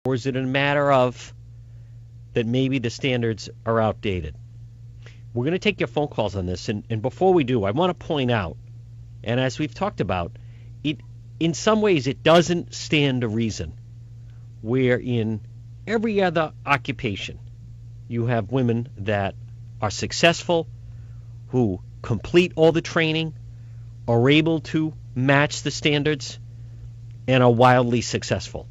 Or is it a matter of that maybe the standards are outdated? We're going to take your phone calls on this. And before we do, I want to point out, and as we've talked about, in some ways it doesn't stand to reason where in every other occupation you have women that are successful, who complete all the training, are able to match the standards, and are wildly successful,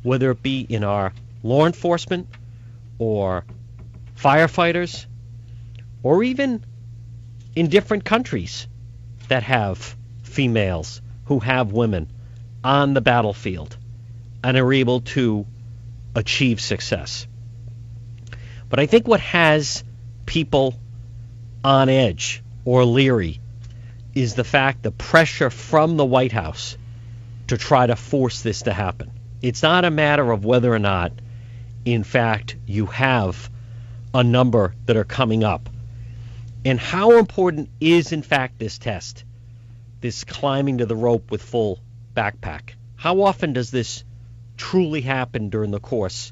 whether it be in our law enforcement or firefighters or even in different countries that have females who have women on the battlefield and are able to achieve success. But I think what has people on edge or leery is the fact, the pressure from the White House to try to force this to happen. It's not a matter of whether or not, in fact, you have a number that are coming up. And how important is, in fact, this test, this climbing to the rope with full backpack? How often does this truly happen during the course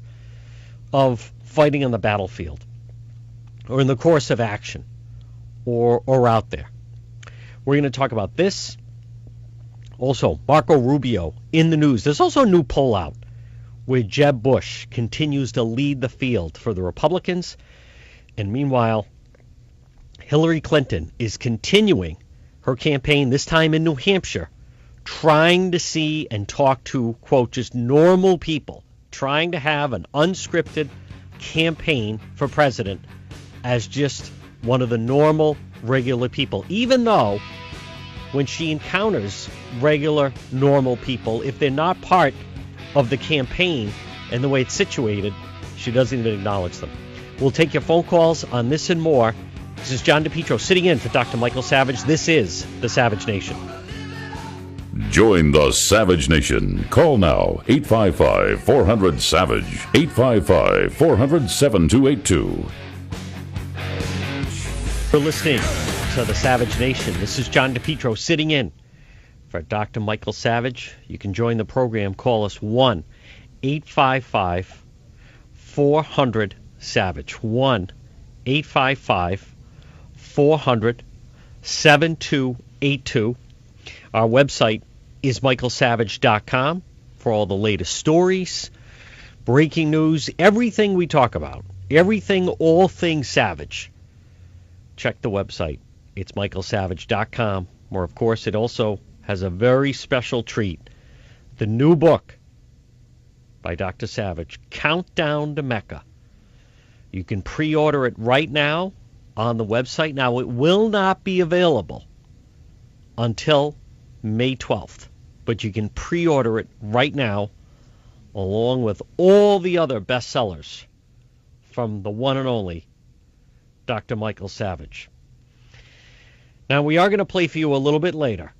of fighting on the battlefield or in the course of action or out there? We're going to talk about this. Also, Marco Rubio in the news. There's also a new poll out where Jeb Bush continues to lead the field for the Republicans. And meanwhile, Hillary Clinton is continuing her campaign, this time in New Hampshire, trying to see and talk to, quote, just normal people, trying to have an unscripted campaign for president as just one of the normal, regular people, even though when she encounters regular, normal people, if they're not part of the campaign and the way it's situated, she doesn't even acknowledge them. We'll take your phone calls on this and more. This is John DePetro sitting in for Dr. Michael Savage. This is the Savage Nation. Join the Savage Nation. Call now, 855-400-SAVAGE, 855-400-7282. You're listening to the Savage Nation. This is John DePetro sitting in for Dr. Michael Savage. You can join the program. Call us 1-855-400-SAVAGE, 1-855-400-7282. Our website is michaelsavage.com for all the latest stories, breaking news, everything we talk about, everything, all things Savage. Check the website. It's michaelsavage.com, where, of course, it also has a very special treat. The new book by Dr. Savage, Countdown to Mecca. You can pre-order it right now on the website. Now, it will not be available until May 12th, but you can pre-order it right now, along with all the other bestsellers from the one and only Dr. Michael Savage. Now, we are going to play for you a little bit later,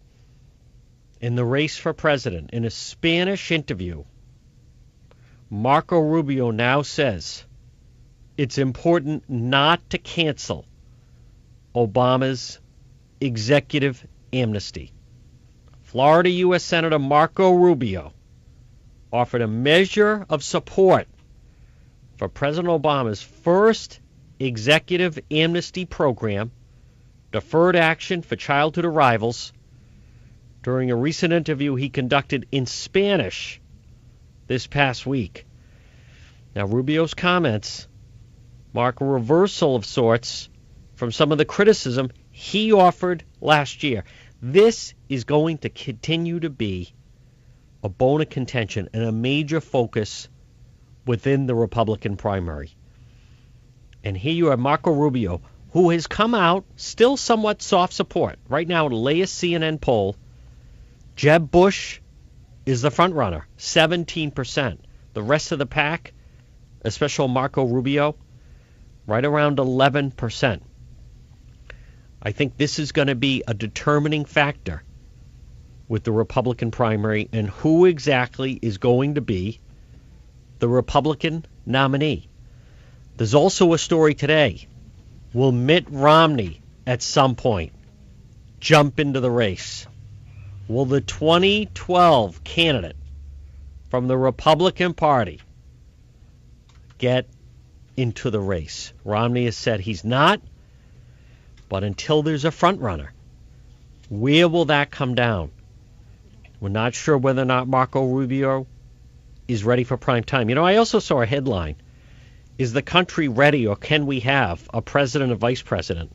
in the race for president, in a Spanish interview, Marco Rubio now says it's important not to cancel Obama's executive amnesty. Florida U.S. Senator Marco Rubio offered a measure of support for President Obama's first executive amnesty program, deferred action for childhood arrivals, during a recent interview he conducted in Spanish this past week. Now, Rubio's comments mark a reversal of sorts from some of the criticism he offered last year. This is going to continue to be a bone of contention and a major focus within the Republican primary. And here you have Marco Rubio, who has come out still somewhat soft support. Right now, the latest CNN poll, Jeb Bush is the front runner, 17%. The rest of the pack, especially Marco Rubio, right around 11%. I think this is going to be a determining factor with the Republican primary and who exactly is going to be the Republican nominee. There's also a story today. Will Mitt Romney at some point jump into the race? Will the 2012 candidate from the Republican Party, get into the race. Romney has said he's not, but until there's a front runner, where will that come down? We're not sure whether or not Marco Rubio is ready for prime time. I also saw a headline. Is the country ready, or can we have a president and vice president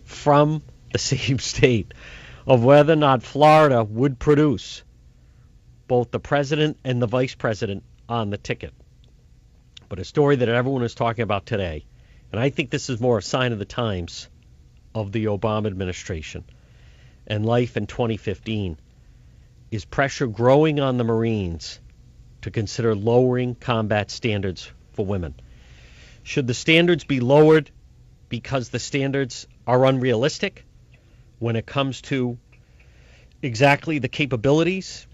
from the same state, of whether or not Florida would produce both the president and the vice president on the ticket? But a story that everyone is talking about today, and I think this is more a sign of the times of the Obama administration and life in 2015, is pressure growing on the Marines to consider lowering combat standards for women. Should the standards be lowered because the standards are unrealistic when it comes to exactly the capabilities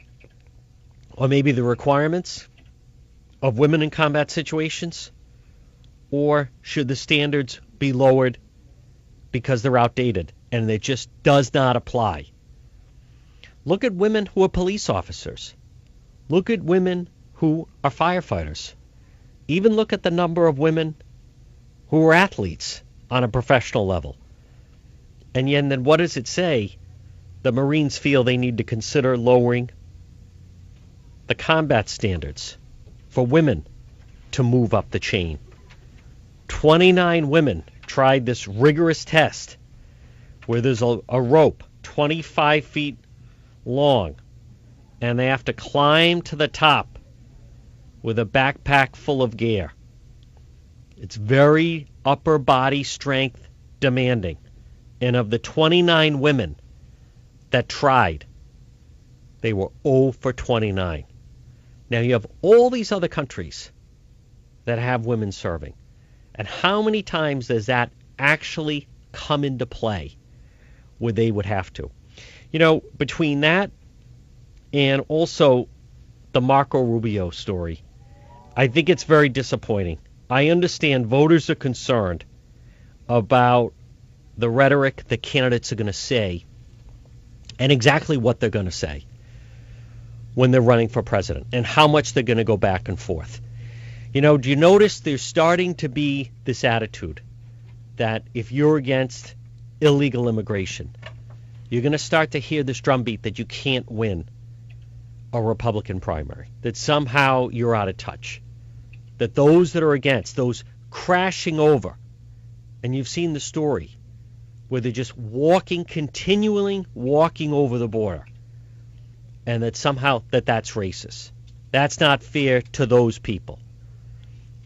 or maybe the requirements of women in combat situations? Or should the standards be lowered because they're outdated and it just does not apply? Look at women who are police officers. Look at women who are firefighters. Even look at the number of women who are athletes on a professional level. And yet, then what does it say? The Marines feel they need to consider lowering the combat standards for women to move up the chain. 29 women tried this rigorous test where there's a rope 25 feet long, and they have to climb to the top with a backpack full of gear. It's very upper body strength demanding. And of the 29 women that tried, they were 0 for 29. Now you have all these other countries that have women serving. And how many times does that actually come into play where they would have to? Between that and also the Marco Rubio story, I think it's very disappointing. I understand voters are concerned about the rhetoric the candidates are going to say and exactly what they're going to say when they're running for president and how much they're going to go back and forth. Do you notice there's starting to be this attitude that if you're against illegal immigration, you're going to start to hear this drumbeat that you can't win a Republican primary, that somehow you're out of touch, that those that are against, those crashing over, and you've seen the story where they're just continually walking over the border, and that somehow that's racist. That's not fair to those people.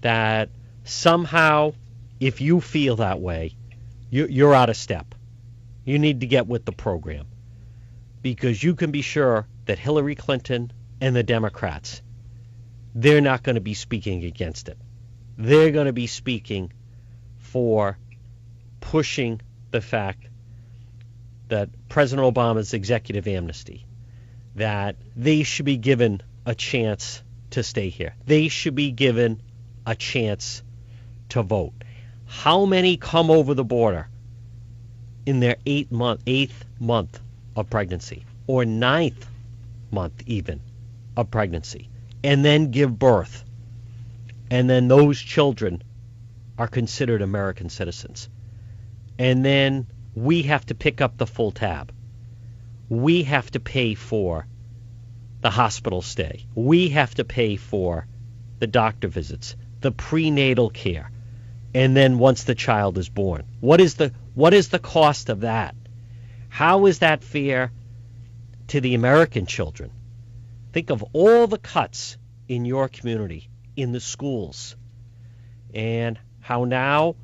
That somehow, if you feel that way, you're out of step. You need to get with the program, because you can be sure that Hillary Clinton and the Democrats, they're not going to be speaking against it. They're going to be speaking for pushing the fact that President Obama's executive amnesty, that they should be given a chance to stay here. They should be given a chance to vote. How many come over the border in their eighth month of pregnancy, or ninth month even of pregnancy, and then give birth, and then those children are considered American citizens? And then we have to pick up the full tab. We have to pay for the hospital stay. We have to pay for the doctor visits, the prenatal care, and then once the child is born. What is the cost of that? How is that fair to the American children? Think of all the cuts in your community, in the schools, and how now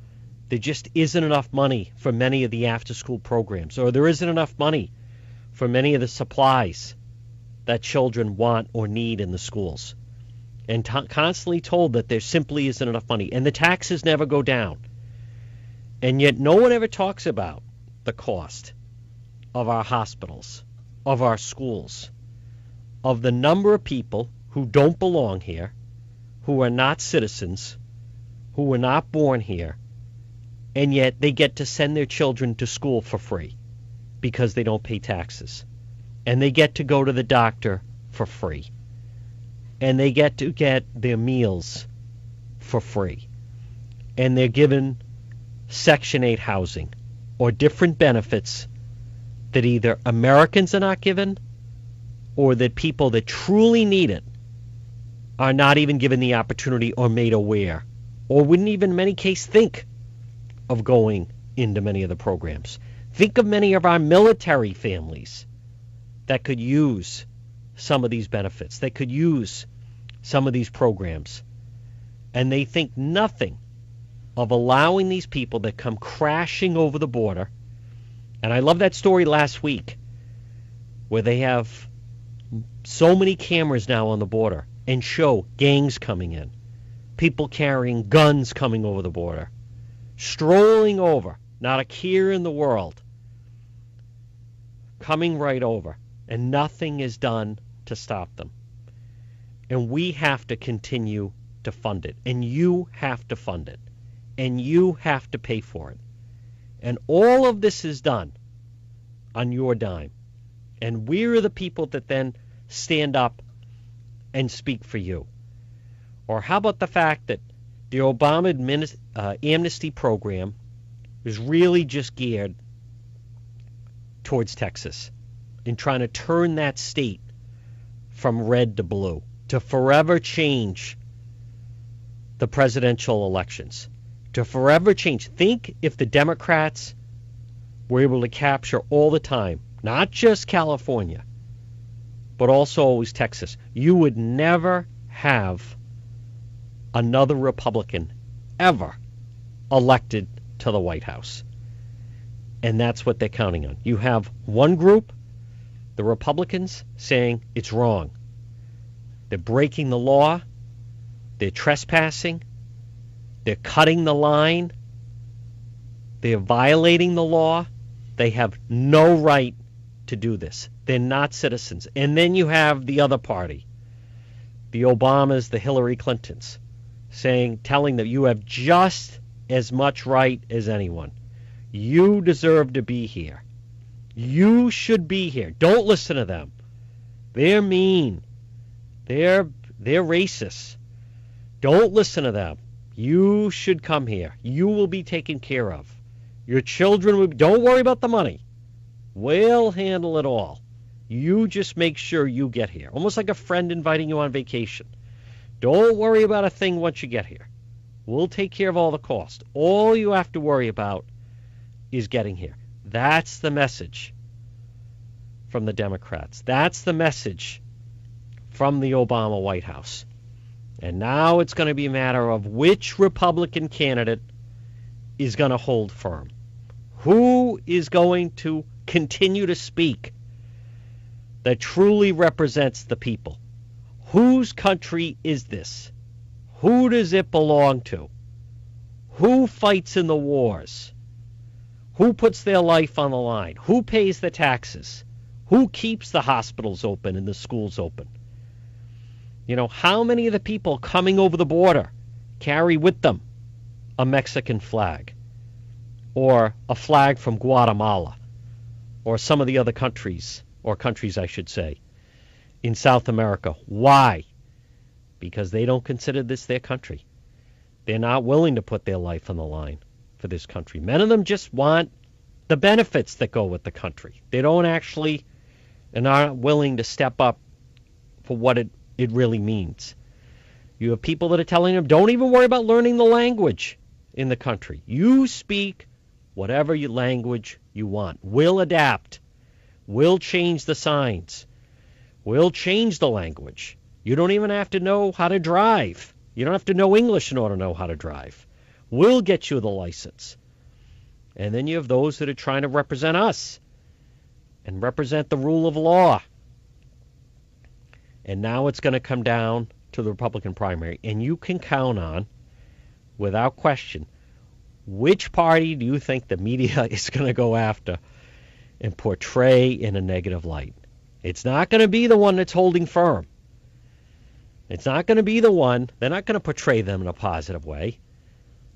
there just isn't enough money for many of the after-school programs, or there isn't enough money for many of the supplies that children want or need in the schools. And constantly told that there simply isn't enough money. And the taxes never go down. And yet no one ever talks about the cost of our hospitals, of our schools, of the number of people who don't belong here, who are not citizens, who were not born here, and yet they get to send their children to school for free because they don't pay taxes. And they get to go to the doctor for free. And they get to get their meals for free. And they're given Section 8 housing or different benefits that either Americans are not given or that people that truly need it are not even given the opportunity or made aware or wouldn't even in many cases think of going into many of the programs. Think of many of our military families that could use some of these benefits. They could use some of these programs. And they think nothing of allowing these people that come crashing over the border. And I love that story last week where they have so many cameras now on the border and show gangs coming in, people carrying guns coming over the border, strolling over, not a care in the world, coming right over, and nothing is done to stop them. And we have to continue to fund it, and you have to fund it, and you have to pay for it. And all of this is done on your dime. And we're the people that then stand up and speak for you. Or how about the fact that the Obama amnesty program is really just geared towards Texas in trying to turn that state from red to blue, to forever change the presidential elections, to forever change. Think if the Democrats were able to capture all the time, not just California, but also always Texas, you would never have another Republican ever elected to the White House. And that's what they're counting on. You have one group, the Republicans, saying it's wrong. They're breaking the law. They're trespassing. They're cutting the line. They're violating the law. They have no right to do this. They're not citizens. And then you have the other party, the Obamas, the Hillary Clintons, telling them you have just as much right as anyone. You deserve to be here. You should be here. Don't listen to them. They're mean. They're racist. Don't listen to them. You should come here. You will be taken care of. Your children will. Don't worry about the money. We'll handle it all. You just make sure you get here. Almost like a friend inviting you on vacation. Don't worry about a thing once you get here. We'll take care of all the cost. All you have to worry about is getting here. That's the message from the Democrats. That's the message from the Obama White House. And now it's going to be a matter of which Republican candidate is going to hold firm. Who is going to continue to speak that truly represents the people? Whose country is this? Who does it belong to? Who fights in the wars? Who puts their life on the line? Who pays the taxes? Who keeps the hospitals open and the schools open? You know, how many of the people coming over the border carry with them a Mexican flag or a flag from Guatemala or some of the other countries, or countries I should say, in South America? Why? Because they don't consider this their country. They're not willing to put their life on the line for this country. Many of them just want the benefits that go with the country. They don't actually and aren't willing to step up for what it really means. You have people that are telling them, don't even worry about learning the language in the country. You speak whatever language you want. We'll adapt. We'll change the signs. We'll change the language. You don't even have to know how to drive. You don't have to know English in order to know how to drive. We'll get you the license. And then you have those that are trying to represent us and represent the rule of law. And now it's going to come down to the Republican primary. And you can count on, without question, which party do you think the media is going to go after and portray in a negative light? It's not going to be the one that's holding firm. It's not going to be the one. They're not going to portray them in a positive way.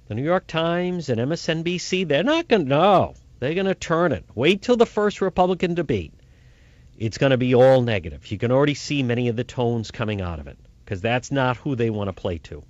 The New York Times and MSNBC, they're not going to. No, they're going to turn it. Wait till the first Republican debate. It's going to be all negative. You can already see many of the tones coming out of it because that's not who they want to play to.